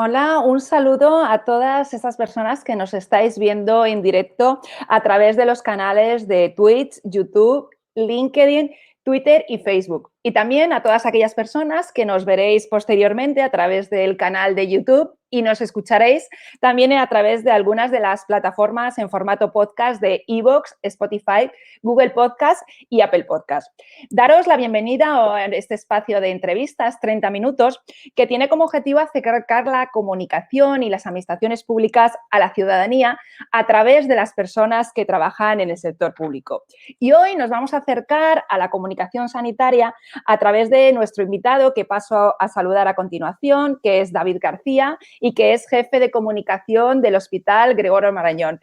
Hola, un saludo a todas esas personas que nos estáis viendo en directo a través de los canales de Twitch, YouTube, LinkedIn, Twitter y Facebook. Y también a todas aquellas personas que nos veréis posteriormente a través del canal de YouTube y nos escucharéis también a través de algunas de las plataformas en formato podcast de iVoox, Spotify, Google Podcast y Apple Podcast. Daros la bienvenida a este espacio de entrevistas, 30 minutos, que tiene como objetivo acercar la comunicación y las administraciones públicas a la ciudadanía a través de las personas que trabajan en el sector público. Y hoy nos vamos a acercar a la comunicación sanitaria a través de nuestro invitado, que paso a saludar a continuación, que es David García y que es jefe de comunicación del Hospital Gregorio Marañón.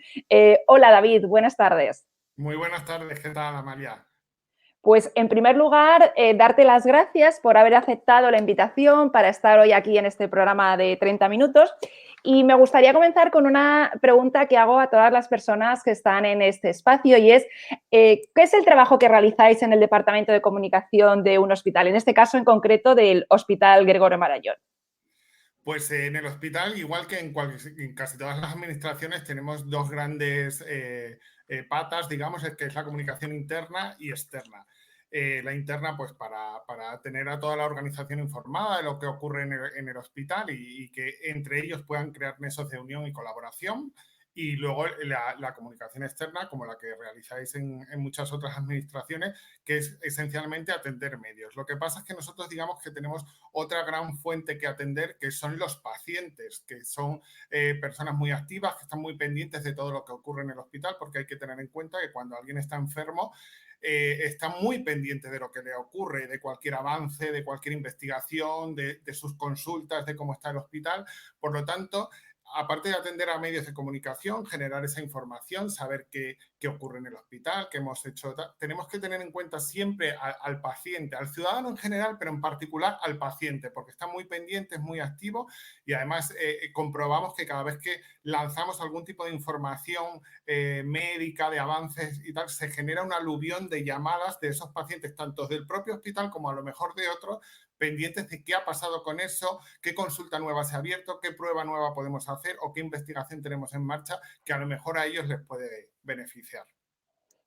Hola David, buenas tardes. Muy buenas tardes, ¿qué tal, Amalia? Pues, en primer lugar, darte las gracias por haber aceptado la invitación para estar hoy aquí en este programa de 30 minutos. Y me gustaría comenzar con una pregunta que hago a todas las personas que están en este espacio y es, ¿qué es el trabajo que realizáis en el Departamento de Comunicación de un hospital? En este caso, en concreto, del Hospital Gregorio Marañón. Pues en el hospital, igual que en casi todas las administraciones, tenemos dos grandes patas, digamos, que es la comunicación interna y externa. La interna, pues para tener a toda la organización informada de lo que ocurre en el hospital y que entre ellos puedan crear nexos de unión y colaboración. Y luego la comunicación externa, como la que realizáis en muchas otras administraciones, que es esencialmente atender medios. Lo que pasa es que nosotros digamos que tenemos otra gran fuente que atender, que son los pacientes, que son personas muy activas, que están muy pendientes de todo lo que ocurre en el hospital, porque hay que tener en cuenta que cuando alguien está enfermo, está muy pendiente de lo que le ocurre, de cualquier avance, de cualquier investigación, de sus consultas, de cómo está el hospital. Por lo tanto, aparte de atender a medios de comunicación, generar esa información, saber qué ocurre en el hospital, qué hemos hecho, tenemos que tener en cuenta siempre al paciente, al ciudadano en general, pero en particular al paciente, porque está muy pendiente, es muy activo y además comprobamos que cada vez que lanzamos algún tipo de información médica, de avances y tal, se genera un aluvión de llamadas de esos pacientes, tanto del propio hospital como a lo mejor de otros, pendientes de qué ha pasado con eso, qué consulta nueva se ha abierto, qué prueba nueva podemos hacer o qué investigación tenemos en marcha que a lo mejor a ellos les puede beneficiar.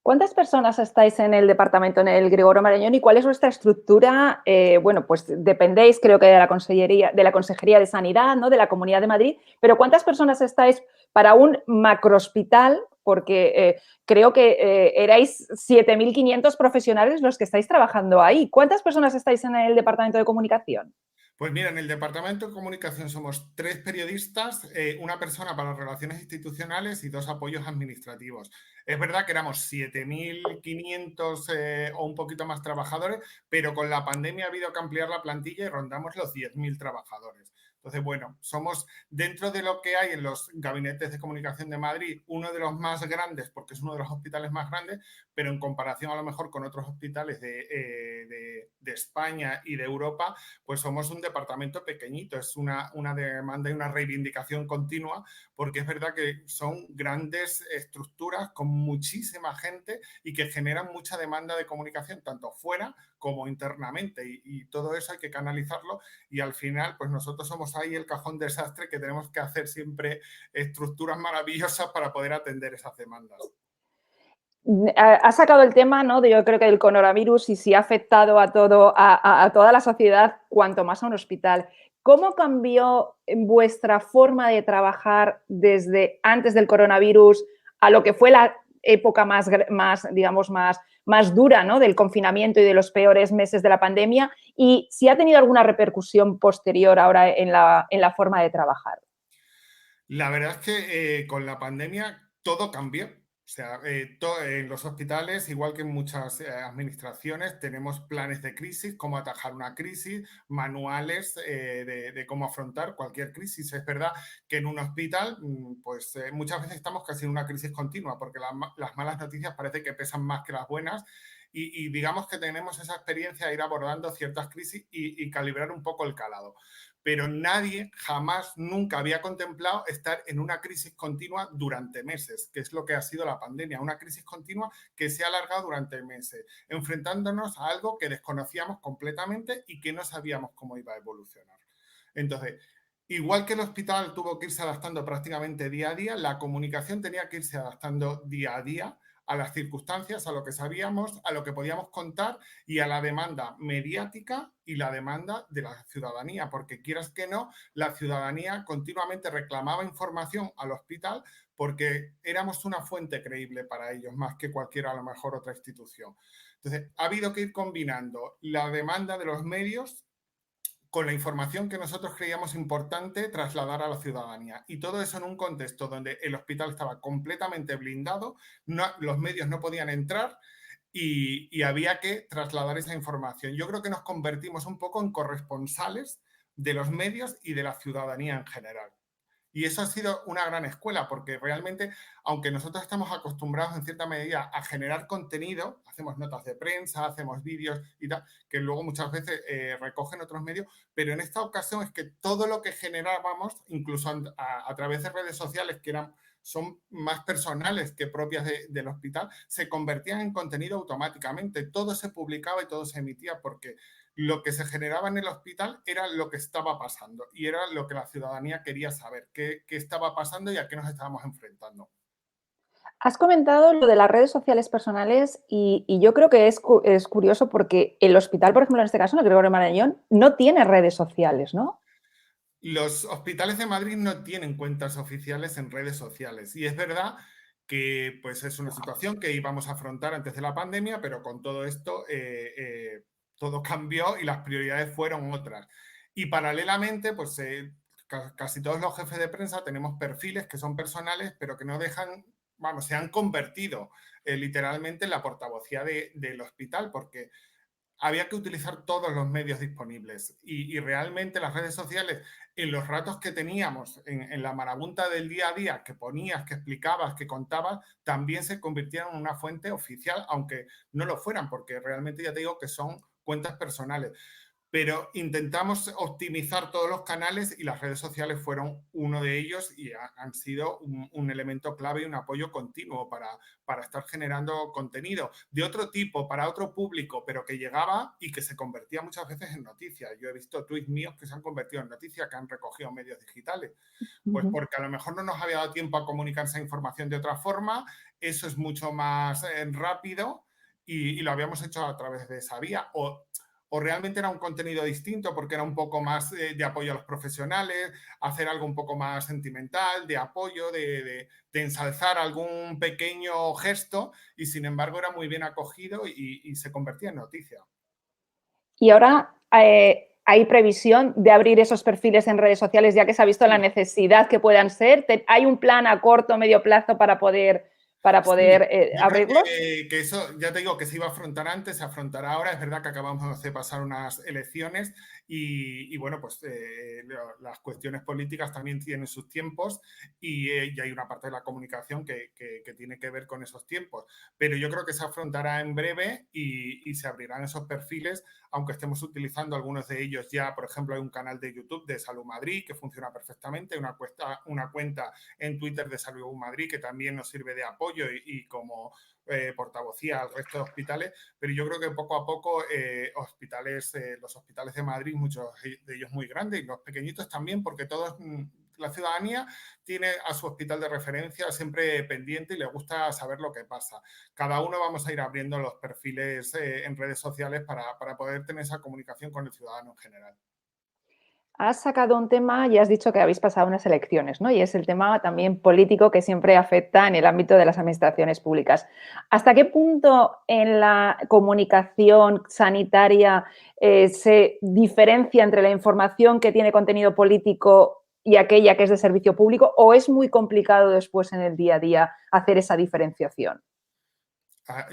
¿Cuántas personas estáis en el departamento, en el Gregorio Marañón, y cuál es vuestra estructura? Bueno, pues dependéis, creo que de la Consejería de Sanidad, ¿no? De la Comunidad de Madrid, pero ¿cuántas personas estáis para un macrohospital? Porque creo que erais 7.500 profesionales los que estáis trabajando ahí. ¿Cuántas personas estáis en el departamento de comunicación? Pues mira, en el Departamento de Comunicación somos 3 periodistas, una persona para relaciones institucionales y 2 apoyos administrativos. Es verdad que éramos 7.500 o un poquito más trabajadores, pero con la pandemia ha habido que ampliar la plantilla y rondamos los 10.000 trabajadores. Entonces, bueno, somos dentro de lo que hay en los gabinetes de comunicación de Madrid, uno de los más grandes, porque es uno de los hospitales más grandes, pero en comparación a lo mejor con otros hospitales de España y de Europa, pues somos un departamento pequeñito, es una demanda y una reivindicación continua, porque es verdad que son grandes estructuras con muchísima gente y que generan mucha demanda de comunicación, tanto fuera como internamente, y todo eso hay que canalizarlo, y al final, pues nosotros somos ahí el cajón desastre que tenemos que hacer siempre estructuras maravillosas para poder atender esas demandas. Ha sacado el tema, ¿no? Yo creo que del coronavirus y si ha afectado a toda la sociedad, cuanto más a un hospital. ¿Cómo cambió vuestra forma de trabajar desde antes del coronavirus a lo que fue la época digamos, más dura, ¿no? Del confinamiento y de los peores meses de la pandemia? Y si ha tenido alguna repercusión posterior ahora en la forma de trabajar. La verdad es que con la pandemia todo cambió. O sea, en los hospitales, igual que en muchas administraciones, tenemos planes de crisis, cómo atajar una crisis, manuales de cómo afrontar cualquier crisis. Es verdad que en un hospital, pues muchas veces estamos casi en una crisis continua, porque las malas noticias parece que pesan más que las buenas. Y digamos que tenemos esa experiencia de ir abordando ciertas crisis y calibrar un poco el calado, pero nadie jamás, nunca había contemplado estar en una crisis continua durante meses, que es lo que ha sido la pandemia, una crisis continua que se ha alargado durante meses, enfrentándonos a algo que desconocíamos completamente y que no sabíamos cómo iba a evolucionar. Entonces, igual que el hospital tuvo que irse adaptando prácticamente día a día, la comunicación tenía que irse adaptando día a día a las circunstancias, a lo que sabíamos, a lo que podíamos contar y a la demanda mediática y la demanda de la ciudadanía, porque quieras que no, la ciudadanía continuamente reclamaba información al hospital porque éramos una fuente creíble para ellos, más que cualquier, a lo mejor, otra institución. Entonces, ha habido que ir combinando la demanda de los medios con la información que nosotros creíamos importante trasladar a la ciudadanía. Y todo eso en un contexto donde el hospital estaba completamente blindado, no, los medios no podían entrar y había que trasladar esa información. Yo creo que nos convertimos un poco en corresponsales de los medios y de la ciudadanía en general. Y eso ha sido una gran escuela, porque realmente, aunque nosotros estamos acostumbrados en cierta medida a generar contenido, hacemos notas de prensa, hacemos vídeos y tal, que luego muchas veces recogen otros medios, pero en esta ocasión es que todo lo que generábamos, incluso a través de redes sociales que son más personales que propias del hospital, se convertían en contenido automáticamente. Todo se publicaba y todo se emitía porque lo que se generaba en el hospital era lo que estaba pasando y era lo que la ciudadanía quería saber, qué estaba pasando y a qué nos estábamos enfrentando. Has comentado lo de las redes sociales personales y yo creo que es curioso porque el hospital, por ejemplo, en este caso, el Gregorio Marañón, no tiene redes sociales, ¿no? Los hospitales de Madrid no tienen cuentas oficiales en redes sociales y es verdad que pues, es una situación que íbamos a afrontar antes de la pandemia, pero con todo esto todo cambió y las prioridades fueron otras. Y paralelamente, pues casi todos los jefes de prensa tenemos perfiles que son personales, pero que no dejan, vamos, se han convertido literalmente en la portavocía del hospital, porque había que utilizar todos los medios disponibles y realmente las redes sociales, en los ratos que teníamos, en la marabunta del día a día, que ponías, que explicabas, que contabas, también se convirtieron en una fuente oficial, aunque no lo fueran, porque realmente ya te digo que son cuentas personales, pero intentamos optimizar todos los canales y las redes sociales fueron uno de ellos y han sido un elemento clave y un apoyo continuo para estar generando contenido de otro tipo, para otro público, pero que llegaba y que se convertía muchas veces en noticias. Yo he visto tweets míos que se han convertido en noticias, que han recogido medios digitales, pues porque a lo mejor no nos había dado tiempo a comunicar esa información de otra forma, eso es mucho más rápido y lo habíamos hecho a través de esa vía. O realmente era un contenido distinto porque era un poco más de apoyo a los profesionales, hacer algo un poco más sentimental, de apoyo, de ensalzar algún pequeño gesto y sin embargo era muy bien acogido y se convertía en noticia. Y ahora hay previsión de abrir esos perfiles en redes sociales, ya que se ha visto la Sí. necesidad que puedan ser. ¿Hay un plan a corto o medio plazo para poder Sí, yo creo abrirlos? que eso, ya te digo, que se iba a afrontar antes, se afrontará ahora. Es verdad que acabamos de pasar unas elecciones y bueno, pues las cuestiones políticas también tienen sus tiempos y hay una parte de la comunicación que tiene que ver con esos tiempos. Pero yo creo que se afrontará en breve y se abrirán esos perfiles, aunque estemos utilizando algunos de ellos ya. Por ejemplo, hay un canal de YouTube de Salud Madrid que funciona perfectamente, una cuenta en Twitter de Salud Madrid que también nos sirve de apoyo y como portavocía al resto de hospitales, pero yo creo que poco a poco los hospitales de Madrid, muchos de ellos muy grandes y los pequeñitos también, porque todos, la ciudadanía tiene a su hospital de referencia siempre pendiente y le gusta saber lo que pasa. Cada uno vamos a ir abriendo los perfiles en redes sociales para poder tener esa comunicación con el ciudadano en general. Has sacado un tema y has dicho que habéis pasado unas elecciones, ¿no? Y es el tema también político que siempre afecta en el ámbito de las administraciones públicas. ¿Hasta qué punto en la comunicación sanitaria se diferencia entre la información que tiene contenido político y aquella que es de servicio público? ¿O es muy complicado después en el día a día hacer esa diferenciación?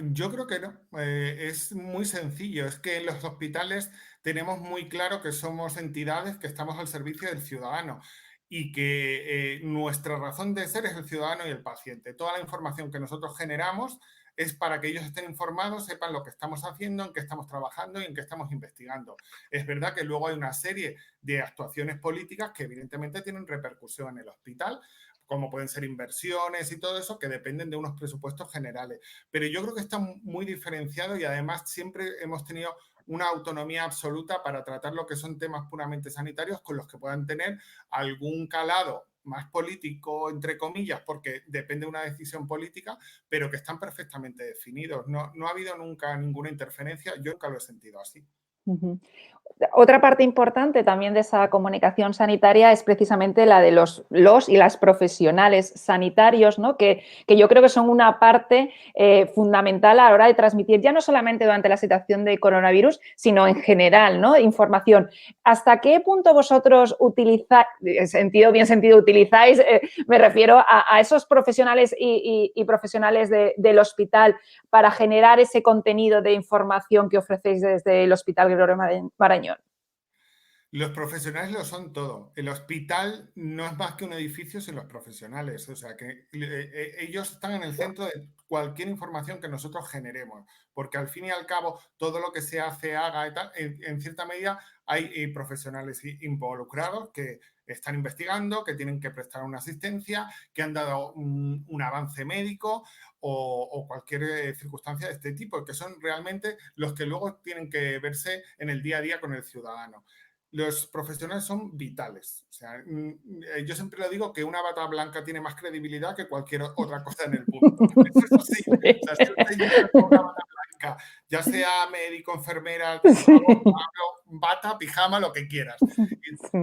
Yo creo que no. Es muy sencillo. Es que en los hospitales tenemos muy claro que somos entidades que estamos al servicio del ciudadano y que nuestra razón de ser es el ciudadano y el paciente. Toda la información que nosotros generamos es para que ellos estén informados, sepan lo que estamos haciendo, en qué estamos trabajando y en qué estamos investigando. Es verdad que luego hay una serie de actuaciones políticas que evidentemente tienen repercusión en el hospital, como pueden ser inversiones y todo eso, que dependen de unos presupuestos generales. Pero yo creo que está muy diferenciado y además siempre hemos tenido una autonomía absoluta para tratar lo que son temas puramente sanitarios con los que puedan tener algún calado más político, entre comillas, porque depende de una decisión política, pero que están perfectamente definidos. No ha habido nunca ninguna interferencia, yo nunca lo he sentido así. Ujú. Otra parte importante también de esa comunicación sanitaria es precisamente la de los y las profesionales sanitarios, ¿no? Que yo creo que son una parte fundamental a la hora de transmitir, ya no solamente durante la situación de coronavirus, sino en general, ¿no? Información. ¿Hasta qué punto vosotros utilizáis, bien sentido utilizáis, me refiero a esos profesionales y profesionales del hospital para generar ese contenido de información que ofrecéis desde el Hospital Gregorio Marañón? Los profesionales lo son todo. El hospital no es más que un edificio sin los profesionales. O sea, que ellos están en el centro de cualquier información que nosotros generemos. Porque al fin y al cabo, todo lo que se hace, haga y tal, en cierta medida hay profesionales involucrados que están investigando, que tienen que prestar una asistencia, que han dado un avance médico o cualquier circunstancia de este tipo, que son realmente los que luego tienen que verse en el día a día con el ciudadano. Los profesionales son vitales. O sea, yo siempre le digo que una bata blanca tiene más credibilidad que cualquier otra cosa en el mundo. Eso es así. Sí. O sea, si usted llega con una bata blanca, ya sea médico, enfermera, Sí. bata, pijama, lo que quieras. Sí.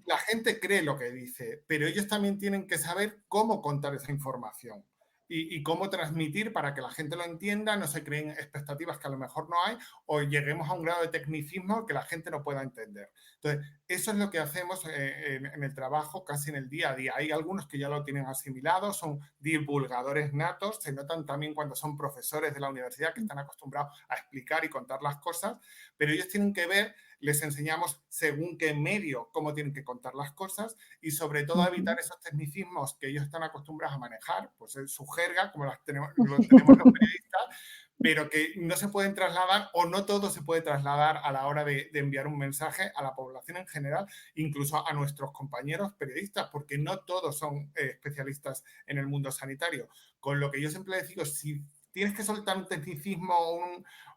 La gente cree lo que dice, pero ellos también tienen que saber cómo contar esa información y cómo transmitir para que la gente lo entienda, no se creen expectativas que a lo mejor no hay o lleguemos a un grado de tecnicismo que la gente no pueda entender. Entonces, eso es lo que hacemos en el trabajo, casi en el día a día. Hay algunos que ya lo tienen asimilado, son divulgadores natos, se notan también cuando son profesores de la universidad que están acostumbrados a explicar y contar las cosas, pero ellos tienen que ver, les enseñamos según qué medio cómo tienen que contar las cosas y sobre todo evitar esos tecnicismos que ellos están acostumbrados a manejar, pues su jerga, como lo tenemos los periodistas, pero que no se pueden trasladar o no todo se puede trasladar a la hora de enviar un mensaje a la población en general, incluso a nuestros compañeros periodistas, porque no todos son especialistas en el mundo sanitario. Con lo que yo siempre les digo, si tienes que soltar un tecnicismo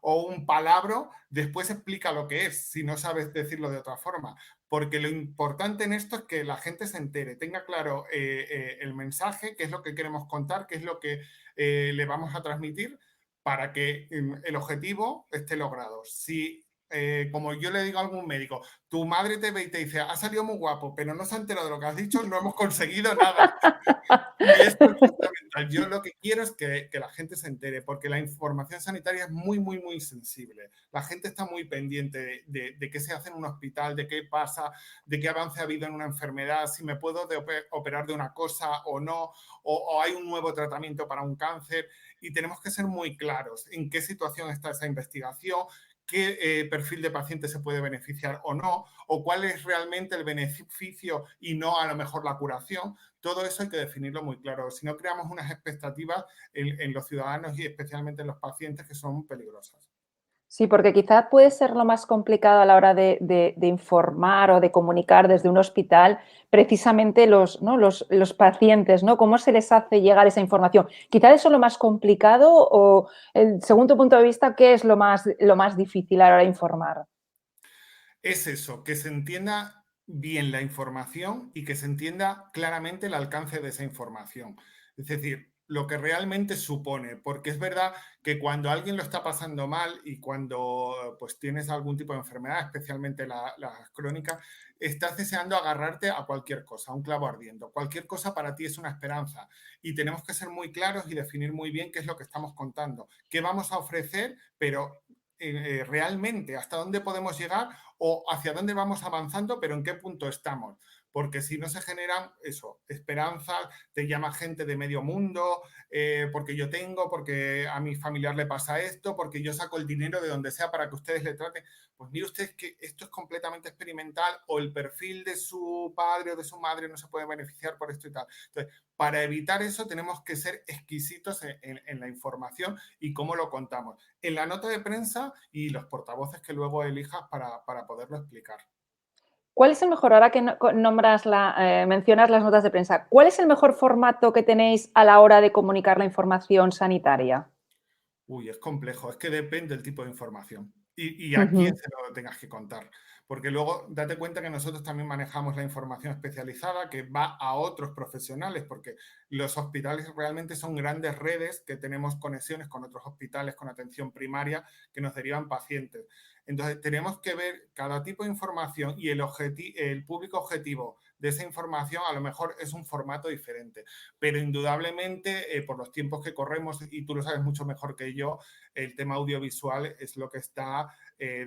o un palabra, después explica lo que es, si no sabes decirlo de otra forma. Porque lo importante en esto es que la gente se entere, tenga claro el mensaje, qué es lo que queremos contar, qué es lo que le vamos a transmitir para que el objetivo esté logrado. Si, como yo le digo a algún médico, tu madre te ve y te dice, ha salido muy guapo, pero no se ha enterado de lo que has dicho, no hemos conseguido nada. Y esto es fundamental. Yo lo que quiero es que la gente se entere, porque la información sanitaria es muy, muy, muy sensible. La gente está muy pendiente de qué se hace en un hospital, de qué pasa, de qué avance ha habido en una enfermedad, si me puedo operar de una cosa o no, o hay un nuevo tratamiento para un cáncer. Y tenemos que ser muy claros en qué situación está esa investigación, qué perfil de paciente se puede beneficiar o no, o cuál es realmente el beneficio y no a lo mejor la curación. Todo eso hay que definirlo muy claro. Si no, creamos unas expectativas en los ciudadanos y especialmente en los pacientes que son peligrosas. Sí, porque quizás puede ser lo más complicado a la hora de informar o de comunicar desde un hospital, precisamente ¿no? los pacientes, ¿no? ¿Cómo se les hace llegar esa información? Quizás eso es lo más complicado o, según tu punto de vista, ¿qué es lo más difícil a la hora de informar? Es eso, que se entienda bien la información y que se entienda claramente el alcance de esa información. Es decir, lo que realmente supone, porque es verdad que cuando alguien lo está pasando mal y cuando pues tienes algún tipo de enfermedad, especialmente las crónicas, estás deseando agarrarte a cualquier cosa, a un clavo ardiendo. Cualquier cosa para ti es una esperanza y tenemos que ser muy claros y definir muy bien qué es lo que estamos contando, qué vamos a ofrecer, pero realmente hasta dónde podemos llegar o hacia dónde vamos avanzando, pero en qué punto estamos. Porque si no se generan eso, esperanzas, te llama gente de medio mundo, porque yo tengo, porque a mi familiar le pasa esto, porque yo saco el dinero de donde sea para que ustedes le traten. Pues mire usted que esto es completamente experimental o el perfil de su padre o de su madre no se puede beneficiar por esto y tal. Entonces, para evitar eso tenemos que ser exquisitos en la información y cómo lo contamos. En la nota de prensa y los portavoces que luego elijas para poderlo explicar. ¿Cuál es el mejor, ahora que mencionas las notas de prensa, cuál es el mejor formato que tenéis a la hora de comunicar la información sanitaria? Uy, es complejo, es que depende del tipo de información. y a quién Ujú. se lo tengas que contar. Porque luego date cuenta que nosotros también manejamos la información especializada que va a otros profesionales, porque los hospitales realmente son grandes redes que tenemos conexiones con otros hospitales con atención primaria que nos derivan pacientes. Entonces, tenemos que ver cada tipo de información y el público objetivo de esa información a lo mejor es un formato diferente, pero indudablemente por los tiempos que corremos, y tú lo sabes mucho mejor que yo, el tema audiovisual es lo que está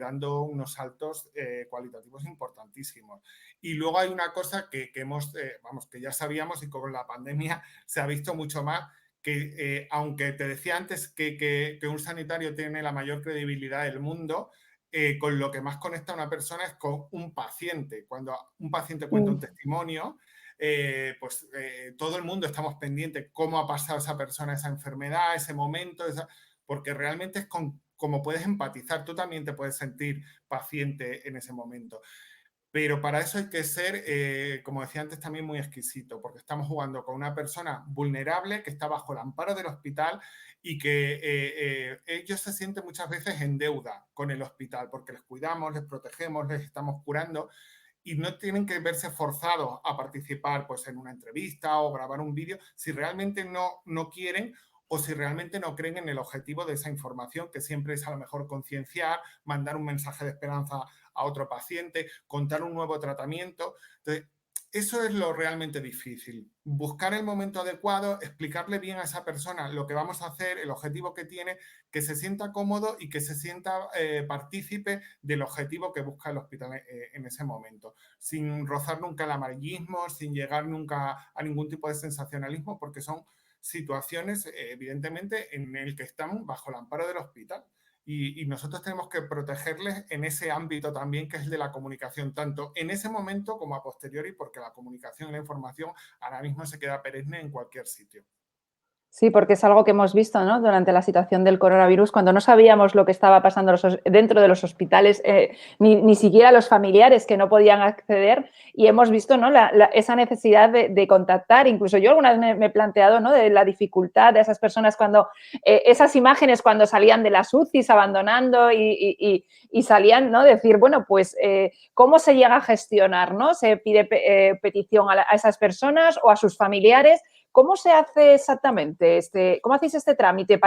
dando unos saltos cualitativos importantísimos. Y luego hay una cosa que hemos, vamos, que ya sabíamos y con la pandemia se ha visto mucho más, que aunque te decía antes que un sanitario tiene la mayor credibilidad del mundo, con lo que más conecta a una persona es con un paciente. Cuando un paciente cuenta un Mm. testimonio, todo el mundo estamos pendientes cómo ha pasado esa persona esa enfermedad, ese momento, porque realmente es como puedes empatizar, tú también te puedes sentir paciente en ese momento. Pero para eso hay que ser, como decía antes, también muy exquisito, porque estamos jugando con una persona vulnerable que está bajo el amparo del hospital y que ellos se sienten muchas veces en deuda con el hospital, porque les cuidamos, les protegemos, les estamos curando y no tienen que verse forzados a participar pues, en una entrevista o grabar un vídeo si realmente no quieren o si realmente no creen en el objetivo de esa información, que siempre es a lo mejor concienciar, mandar un mensaje de esperanza a otro paciente, contar un nuevo tratamiento. Entonces, eso es lo realmente difícil. Buscar el momento adecuado, explicarle bien a esa persona lo que vamos a hacer, el objetivo que tiene, que se sienta cómodo y que se sienta partícipe del objetivo que busca el hospital en ese momento, sin rozar nunca el amarillismo, sin llegar nunca a ningún tipo de sensacionalismo, porque son situaciones, evidentemente, en el que están bajo el amparo del hospital. Y nosotros tenemos que protegerles en ese ámbito también, que es el de la comunicación, tanto en ese momento como a posteriori, porque la comunicación y la información ahora mismo se queda perenne en cualquier sitio. Sí, porque es algo que hemos visto, ¿no? Durante la situación del coronavirus, cuando no sabíamos lo que estaba pasando dentro de los hospitales, ni siquiera los familiares que no podían acceder, y hemos visto, ¿no? Esa necesidad de contactar. Incluso yo alguna vez me he planteado, ¿no? De la dificultad de esas personas cuando esas imágenes cuando salían de las UCIs abandonando y salían, ¿no? Decir, bueno, pues ¿cómo se llega a gestionar, ¿no? Se pide petición a esas personas o a sus familiares. ¿Cómo se hace exactamente? ¿Cómo hacéis este trámite?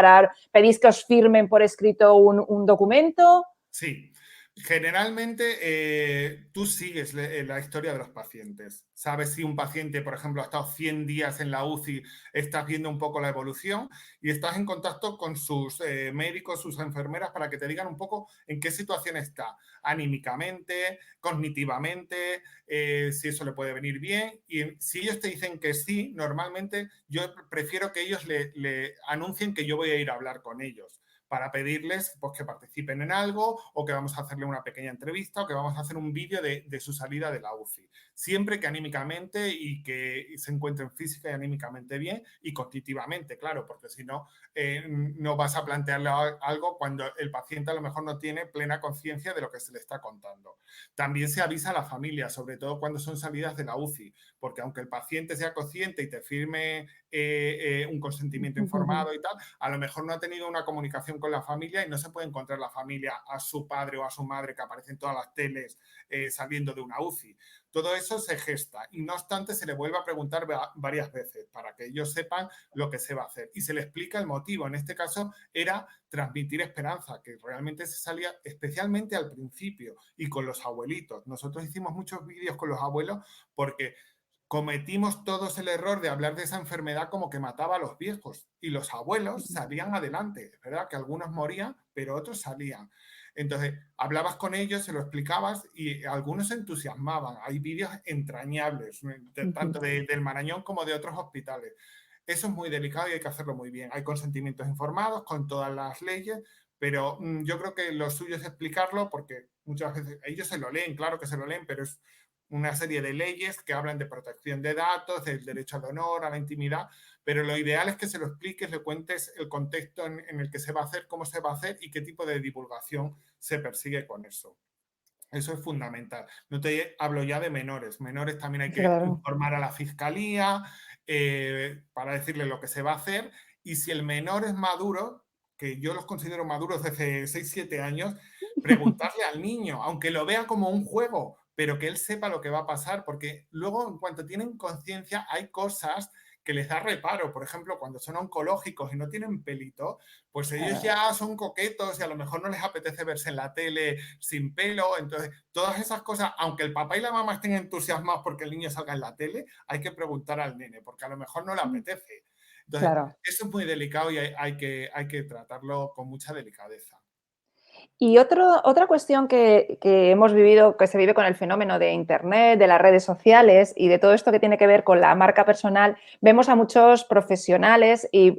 ¿Pedís que os firmen por escrito un documento? Sí, generalmente tú sigues la historia de los pacientes. Sabes si un paciente, por ejemplo, ha estado 100 días en la UCI, estás viendo un poco la evolución y estás en contacto con sus médicos, sus enfermeras, para que te digan un poco en qué situación está, anímicamente, cognitivamente, si eso le puede venir bien. Y si ellos te dicen que sí, normalmente yo prefiero que ellos le anuncien que yo voy a ir a hablar con ellos para pedirles pues, que participen en algo o que vamos a hacerle una pequeña entrevista o que vamos a hacer un vídeo de su salida de la UCI. Siempre que anímicamente y que se encuentren física y anímicamente bien y cognitivamente, claro, porque si no, no vas a plantearle algo cuando el paciente a lo mejor no tiene plena conciencia de lo que se le está contando. También se avisa a la familia, sobre todo cuando son salidas de la UCI, porque aunque el paciente sea consciente y te firme un consentimiento informado y tal, a lo mejor no ha tenido una comunicación con la familia y no se puede encontrar la familia a su padre o a su madre que aparece en todas las teles saliendo de una UCI. Todo eso se gesta y no obstante se le vuelve a preguntar varias veces para que ellos sepan lo que se va a hacer y se le explica el motivo. En este caso era transmitir esperanza, que realmente se salía especialmente al principio y con los abuelitos. Nosotros hicimos muchos vídeos con los abuelos porque cometimos todos el error de hablar de esa enfermedad como que mataba a los viejos y los abuelos salían adelante. Es verdad que algunos morían, pero otros salían. Entonces, hablabas con ellos, se lo explicabas y algunos se entusiasmaban. Hay vídeos entrañables, tanto del Marañón como de otros hospitales. Eso es muy delicado y hay que hacerlo muy bien. Hay consentimientos informados con todas las leyes, pero yo creo que lo suyo es explicarlo porque muchas veces ellos se lo leen, claro que se lo leen, pero es una serie de leyes que hablan de protección de datos, del derecho al honor, a la intimidad, pero lo ideal es que se lo expliques, le cuentes el contexto en el que se va a hacer, cómo se va a hacer y qué tipo de divulgación se persigue con eso. Eso es fundamental. No te hablo ya de menores. Menores también hay que Claro. informar a la fiscalía para decirle lo que se va a hacer. Y si el menor es maduro, que yo los considero maduros desde 6, 7 años, preguntarle al niño, aunque lo vea como un juego, pero que él sepa lo que va a pasar, porque luego en cuanto tienen conciencia hay cosas que les da reparo. Por ejemplo, cuando son oncológicos y no tienen pelito, pues ellos Claro. ya son coquetos y a lo mejor no les apetece verse en la tele sin pelo. Entonces, todas esas cosas, aunque el papá y la mamá estén entusiasmados porque el niño salga en la tele, hay que preguntar al nene, porque a lo mejor no le apetece. Entonces, Claro. eso es muy delicado y hay que tratarlo con mucha delicadeza. Y otra cuestión que hemos vivido, que se vive con el fenómeno de Internet, de las redes sociales y de todo esto que tiene que ver con la marca personal, vemos a muchos profesionales y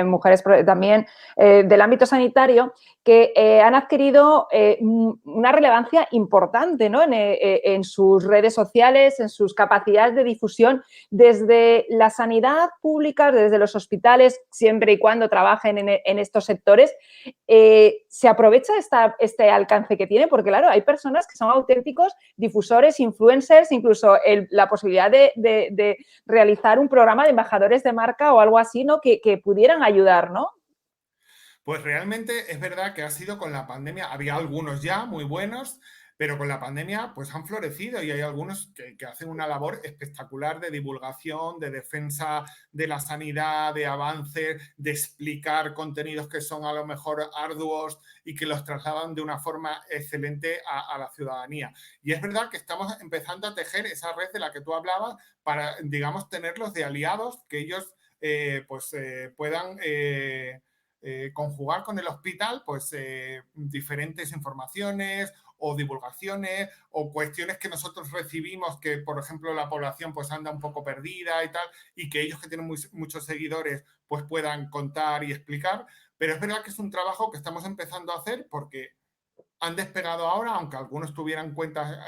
mujeres también del ámbito sanitario que han adquirido una relevancia importante, ¿no? En sus redes sociales, en sus capacidades de difusión, desde la sanidad pública, desde los hospitales, siempre y cuando trabajen en estos sectores. Se aprovecha este alcance que tiene, porque claro, hay personas que son auténticos difusores, influencers, incluso la posibilidad de realizar un programa de embajadores de marca o algo así, ¿no? Que pudieran ayudar, ¿no? Pues realmente es verdad que ha sido con la pandemia, había algunos ya muy buenos, pero con la pandemia pues han florecido y hay algunos que hacen una labor espectacular de divulgación, de defensa de la sanidad, de avances, de explicar contenidos que son a lo mejor arduos y que los trasladan de una forma excelente a la ciudadanía. Y es verdad que estamos empezando a tejer esa red de la que tú hablabas para, digamos, tenerlos de aliados, que ellos puedan conjugar con el hospital pues diferentes informaciones o divulgaciones o cuestiones que nosotros recibimos que, por ejemplo, la población pues anda un poco perdida y tal, y que ellos que tienen muchos seguidores pues puedan contar y explicar. Pero es verdad que es un trabajo que estamos empezando a hacer porque han despegado ahora, aunque algunos tuvieran cuentas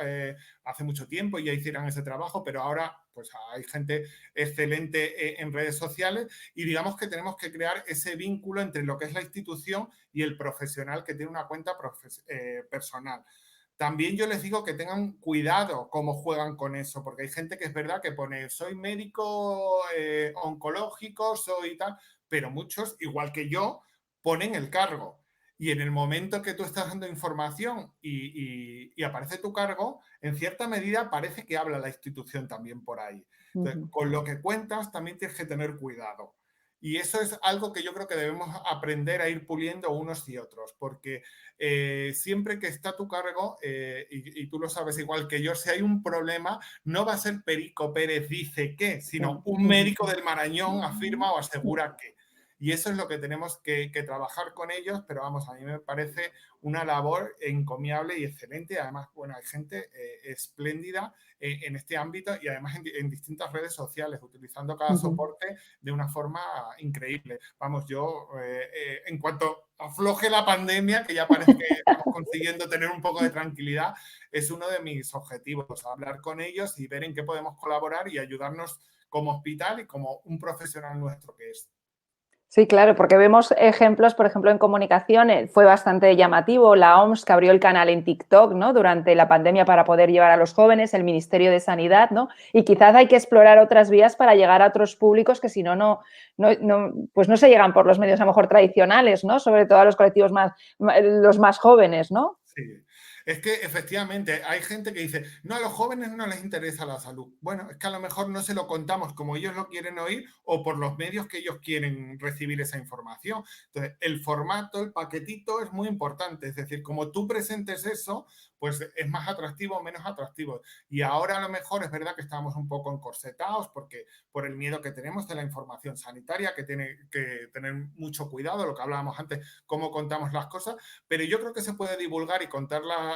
hace mucho tiempo y ya hicieran ese trabajo, pero ahora pues hay gente excelente en redes sociales y digamos que tenemos que crear ese vínculo entre lo que es la institución y el profesional que tiene una cuenta personal. También yo les digo que tengan cuidado cómo juegan con eso, porque hay gente que es verdad que pone soy médico oncológico, soy tal, pero muchos, igual que yo, ponen el cargo. Y en el momento que tú estás dando información y aparece tu cargo, en cierta medida parece que habla la institución también por ahí. Entonces, con lo que cuentas también tienes que tener cuidado. Y eso es algo que yo creo que debemos aprender a ir puliendo unos y otros, porque siempre que está a tu cargo, y tú lo sabes igual que yo, si hay un problema, no va a ser Perico Pérez dice que, sino un médico del Marañón afirma o asegura que. Y eso es lo que tenemos que trabajar con ellos, pero vamos, a mí me parece una labor encomiable y excelente. Además, bueno, hay gente espléndida en este ámbito y además en distintas redes sociales, utilizando cada soporte de una forma increíble. Vamos, yo en cuanto afloje la pandemia, que ya parece que estamos consiguiendo tener un poco de tranquilidad, es uno de mis objetivos, hablar con ellos y ver en qué podemos colaborar y ayudarnos como hospital y como un profesional nuestro que es. Sí, claro, porque vemos ejemplos, por ejemplo, en comunicación, fue bastante llamativo la OMS que abrió el canal en TikTok, ¿no? Durante la pandemia para poder llevar a los jóvenes, el Ministerio de Sanidad, ¿no? Y quizás hay que explorar otras vías para llegar a otros públicos que si no, pues no se llegan por los medios a lo mejor tradicionales, ¿no? Sobre todo a los colectivos los más jóvenes, ¿no? Sí. Es que efectivamente hay gente que dice, no, a los jóvenes no les interesa la salud. Bueno, es que a lo mejor no se lo contamos como ellos lo quieren oír o por los medios que ellos quieren recibir esa información. Entonces, el formato, el paquetito es muy importante. Es decir, como tú presentes eso, pues es más atractivo o menos atractivo. Y ahora a lo mejor es verdad que estamos un poco encorsetados porque por el miedo que tenemos de la información sanitaria, que tiene que tener mucho cuidado, lo que hablábamos antes, cómo contamos las cosas, pero yo creo que se puede divulgar y contar la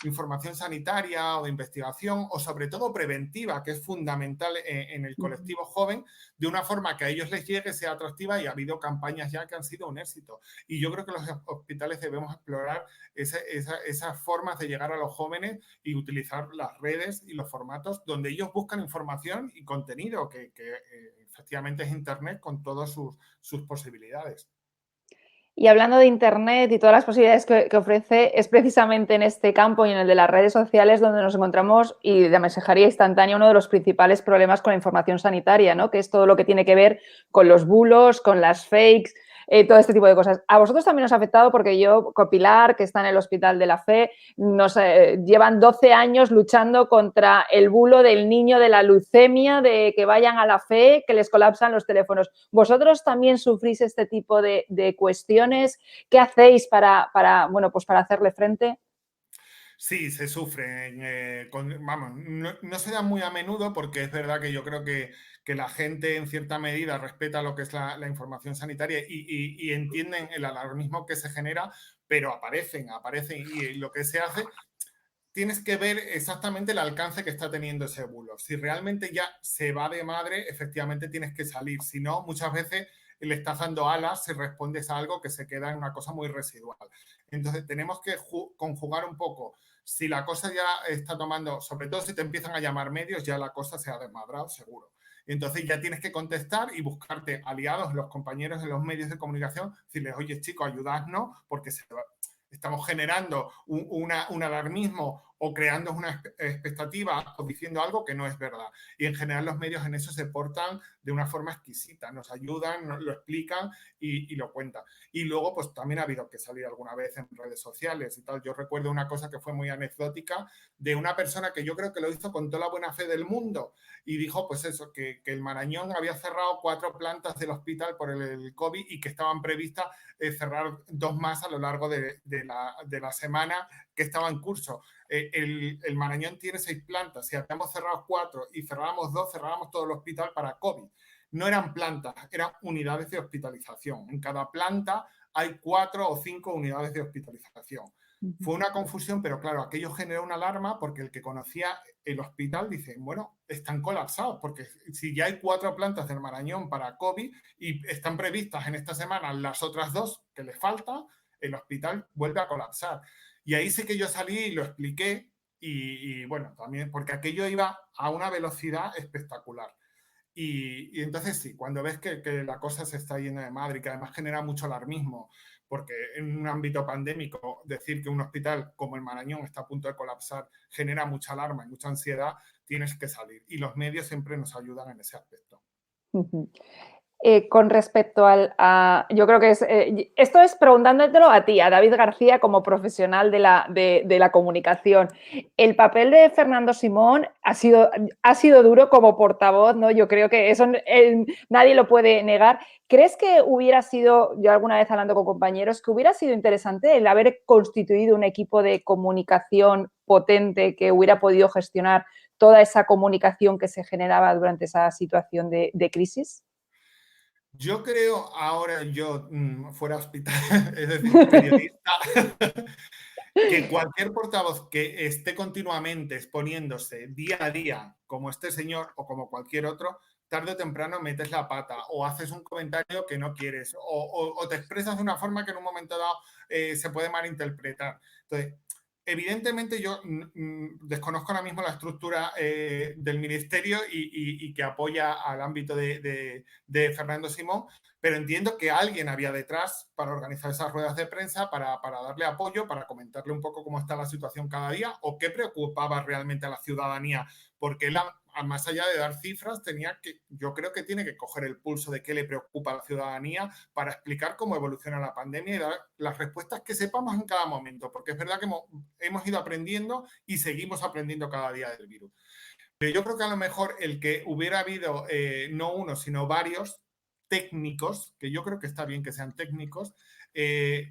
información sanitaria o de investigación o sobre todo preventiva, que es fundamental en el colectivo joven, de una forma que a ellos les llegue, sea atractiva y ha habido campañas ya que han sido un éxito. Y yo creo que los hospitales debemos explorar esas formas de llegar a los jóvenes y utilizar las redes y los formatos donde ellos buscan información y contenido, que efectivamente es Internet con todas sus posibilidades. Y hablando de Internet y todas las posibilidades que ofrece, es precisamente en este campo y en el de las redes sociales donde nos encontramos y de mensajería instantánea uno de los principales problemas con la información sanitaria, ¿no? Que es todo lo que tiene que ver con los bulos, con las fakes, todo este tipo de cosas. A vosotros también os ha afectado porque yo, con Pilar, que está en el Hospital de la Fe, nos llevan 12 años luchando contra el bulo del niño de la leucemia, de que vayan a la fe, que les colapsan los teléfonos. ¿Vosotros también sufrís este tipo de cuestiones? ¿Qué hacéis bueno, pues para hacerle frente? Sí, se sufren. Vamos, no se da muy a menudo porque es verdad que yo creo que la gente en cierta medida respeta lo que es la información sanitaria y entienden el alarmismo que se genera, pero aparecen y lo que se hace, tienes que ver exactamente el alcance que está teniendo ese bulo. Si realmente ya se va de madre, efectivamente tienes que salir. Si no, muchas veces le estás dando alas si respondes a algo que se queda en una cosa muy residual. Entonces, tenemos que conjugar un poco. Si la cosa ya está tomando, sobre todo si te empiezan a llamar medios, ya la cosa se ha desmadrado, seguro. Entonces ya tienes que contestar y buscarte aliados, los compañeros en los medios de comunicación, decirles, oye, chicos, ayudadnos porque estamos generando un alarmismo o creando una expectativa o diciendo algo que no es verdad. Y en general los medios en eso se portan de una forma exquisita, nos ayudan, nos lo explican y lo cuentan. Y luego pues también ha habido que salir alguna vez en redes sociales y tal. Yo recuerdo una cosa que fue muy anecdótica de una persona que yo creo que lo hizo con toda la buena fe del mundo y dijo pues eso, que el Marañón había cerrado 4 plantas del hospital por el COVID y que estaban previstas cerrar 2 más a lo largo de la semana que estaba en curso. El Marañón tiene 6 plantas. Si habíamos cerrado 4 y cerrábamos 2, cerrábamos todo el hospital para COVID. No eran plantas, eran unidades de hospitalización. En cada planta hay 4 o 5 unidades de hospitalización. Fue una confusión, pero claro, aquello generó una alarma porque el que conocía el hospital dice, bueno, están colapsados, porque si ya hay 4 plantas del Marañón para COVID y están previstas en esta semana las otras 2 que les faltan, el hospital vuelve a colapsar. Y ahí sí que yo salí y lo expliqué y bueno, también porque aquello iba a una velocidad espectacular. Y entonces sí, cuando ves que la cosa se está yendo de madre y que además genera mucho alarmismo, porque en un ámbito pandémico decir que un hospital como el Marañón está a punto de colapsar genera mucha alarma y mucha ansiedad, tienes que salir. Y los medios siempre nos ayudan en ese aspecto. Con respecto yo creo que esto es preguntándotelo a ti, a David García, como profesional de la comunicación. El papel de Fernando Simón ha sido duro como portavoz, ¿no? Yo creo que eso nadie lo puede negar. ¿Crees que hubiera sido, yo alguna vez hablando con compañeros, que hubiera sido interesante el haber constituido un equipo de comunicación potente que hubiera podido gestionar toda esa comunicación que se generaba durante esa situación de crisis? Yo creo ahora, yo fuera hospital, es decir, periodista, que cualquier portavoz que esté continuamente exponiéndose día a día, como este señor o como cualquier otro, tarde o temprano metes la pata o haces un comentario que no quieres o te expresas de una forma que en un momento dado se puede malinterpretar. Entonces, evidentemente yo desconozco ahora mismo la estructura del ministerio y que apoya al ámbito de Fernando Simón, pero entiendo que alguien había detrás para organizar esas ruedas de prensa, para darle apoyo, para comentarle un poco cómo está la situación cada día o qué preocupaba realmente a la ciudadanía, porque él, más allá de dar cifras, yo creo que tiene que coger el pulso de qué le preocupa a la ciudadanía para explicar cómo evoluciona la pandemia y dar las respuestas que sepamos en cada momento, porque es verdad que hemos ido aprendiendo y seguimos aprendiendo cada día del virus. Pero yo creo que a lo mejor el que hubiera habido no uno, sino varios técnicos, que yo creo que está bien que sean técnicos,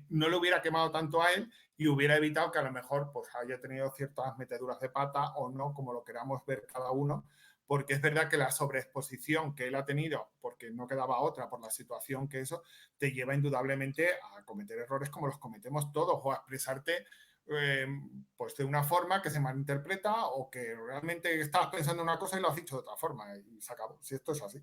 no le hubiera quemado tanto a él y hubiera evitado que a lo mejor pues, haya tenido ciertas meteduras de pata o no, como lo queramos ver cada uno, porque es verdad que la sobreexposición que él ha tenido, porque no quedaba otra por la situación que eso, te lleva indudablemente a cometer errores como los cometemos todos o a expresarte pues de una forma que se malinterpreta o que realmente estabas pensando una cosa y lo has dicho de otra forma y se acabó. Si esto es así.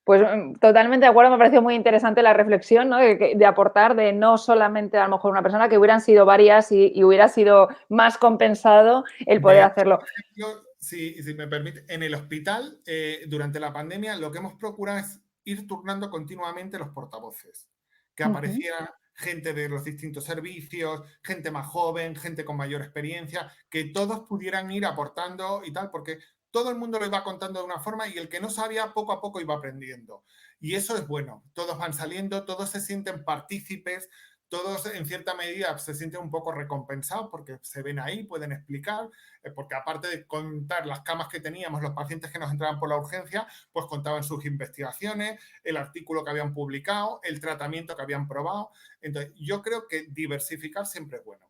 Pues totalmente de acuerdo, me pareció muy interesante la reflexión, ¿no? de aportar de no solamente a lo mejor una persona, que hubieran sido varias y hubiera sido más compensado el poder De hecho, hacerlo. por ejemplo, si me permite, en el hospital, durante la pandemia, lo que hemos procurado es ir turnando continuamente los portavoces, que apareciera gente de los distintos servicios, gente más joven, gente con mayor experiencia, que todos pudieran ir aportando y tal, porque todo el mundo lo iba contando de una forma y el que no sabía poco a poco iba aprendiendo. Y eso es bueno. Todos van saliendo, todos se sienten partícipes, todos en cierta medida se sienten un poco recompensados porque se ven ahí, pueden explicar, porque aparte de contar las camas que teníamos, los pacientes que nos entraban por la urgencia, pues contaban sus investigaciones, el artículo que habían publicado, el tratamiento que habían probado. Entonces, yo creo que diversificar siempre es bueno.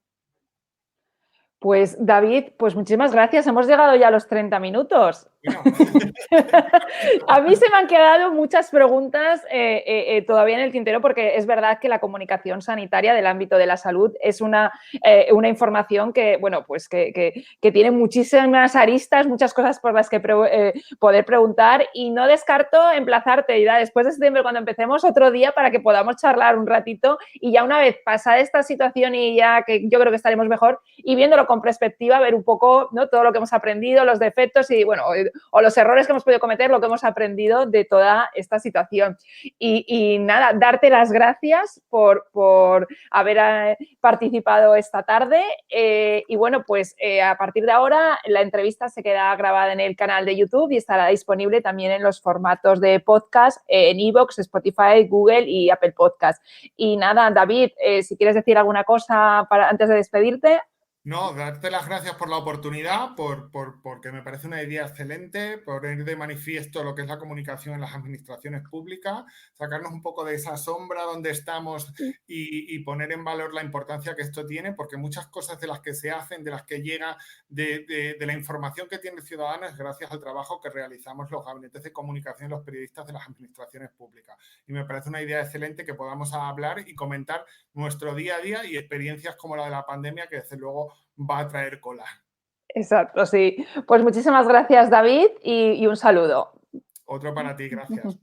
Pues David, pues muchísimas gracias. Hemos llegado ya a los 30 minutos. Bueno. A mí se me han quedado muchas preguntas todavía en el tintero porque es verdad que la comunicación sanitaria del ámbito de la salud es una información que, bueno, pues que tiene muchísimas aristas, muchas cosas por las que poder preguntar y no descarto emplazarte, Ida, después de septiembre cuando empecemos otro día para que podamos charlar un ratito y ya una vez pasada esta situación y ya que yo creo que estaremos mejor y viéndolo con perspectiva, ver un poco, ¿no?, todo lo que hemos aprendido, los defectos y, bueno, o los errores que hemos podido cometer, lo que hemos aprendido de toda esta situación. Y nada, darte las gracias por haber participado esta tarde y bueno, pues a partir de ahora la entrevista se queda grabada en el canal de YouTube y estará disponible también en los formatos de podcast en iVoox, Spotify, Google y Apple Podcast. Y nada, David, si quieres decir alguna cosa antes de despedirte. No, darte las gracias por la oportunidad, porque me parece una idea excelente, poner de manifiesto lo que es la comunicación en las administraciones públicas, sacarnos un poco de esa sombra donde estamos y poner en valor la importancia que esto tiene, porque muchas cosas de las que se hacen, de las que llega, de la información que tiene el ciudadano es gracias al trabajo que realizamos los gabinetes de comunicación y los periodistas de las administraciones públicas. Y me parece una idea excelente que podamos hablar y comentar nuestro día a día y experiencias como la de la pandemia, que desde luego va a traer cola. Exacto, sí. Pues muchísimas gracias, David, y un saludo. Otro para ti, gracias.